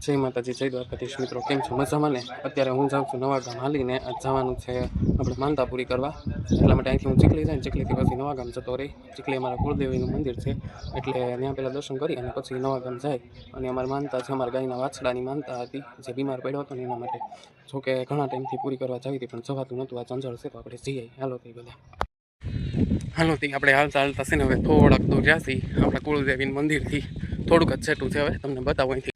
જય માતાજી, જય દ્વારકાધીશ મિત્રો, કેમ છો? મજામાં ને? અત્યારે હું જાઉં છું નવા ગામ હાલીને. આજ જવાનું છે આપણે માનતા પૂરી કરવા, એટલા માટે અહીંથી હું ચીખલી જાય ને ચીખલીથી પછી નવા ગામ જતો રહી. ચીખલી અમારા કુળદેવીનું મંદિર છે, એટલે ત્યાં પહેલાં દર્શન કરી અને પછી નવા ગામ જાય. અને અમારી માનતા છે, અમારા ગાયના વાછડાની માનતા હતી, જે બીમાર પડ્યો હતો ને એના માટે. જોકે ઘણા ટાઈમથી પૂરી કરવા જાવી હતી પણ જવાતું નહોતું. આ ચંચળ છે તો આપણે જઈએ. હાલો તે બધા હાલો તે આપણે હાલતા હાલતા છે ને હવે થોડાક દૂર જ્યાંથી આપણા કુળદેવીનું મંદિરથી થોડુંક જ છેટું છે. હવે તમને બતાવો, અહીંથી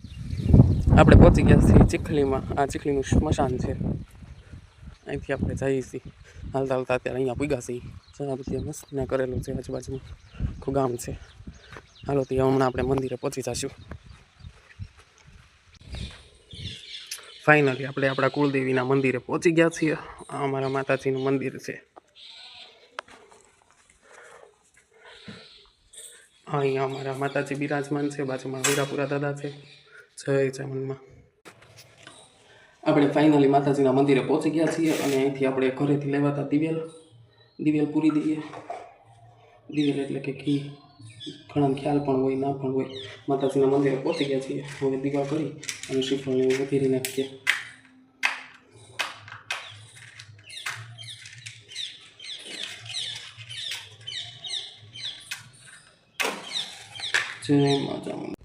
આપણે પહોંચી ગયા છીએ ચીખલીમાં. આ ચીખલીનું સ્મશાન છે, અહીંથી આપણે જઈએ છીએ હાલતા હાલતા. અત્યારે અહીંયા પૂગ્યા છીએ. જરા બધી મસ્ત ને કરેલું છે, આજુબાજુમાં આખું ગામ છે. હાલો તે હમણાં આપણે મંદિરે પહોંચી જઈશું. ફાઇનલી આપણે આપણા કુળદેવીના મંદિરે પહોંચી ગયા છીએ. આ અમારા માતાજીનું મંદિર છે. અહીંયા અમારા માતાજી બિરાજમાન છે, બાજુમાં વીરાપુરા દાદા છે. જય ચામુંડમાં. આપણે ફાઇનલી માતાજીના મંદિરે પહોંચી ગયા છીએ અને અહીંથી આપણે ઘરેથી લેવાતા દિવેલ પૂરી દઈએ. દિવેલ એટલે કે ઘી, ઘણા ખ્યાલ પણ હોય, ના પણ હોય. માતાજીના મંદિરે પહોંચી ગયા છીએ. હવે દીવા કરી અને શ્રીફળને વધેરી નાખીએ. જય માતા.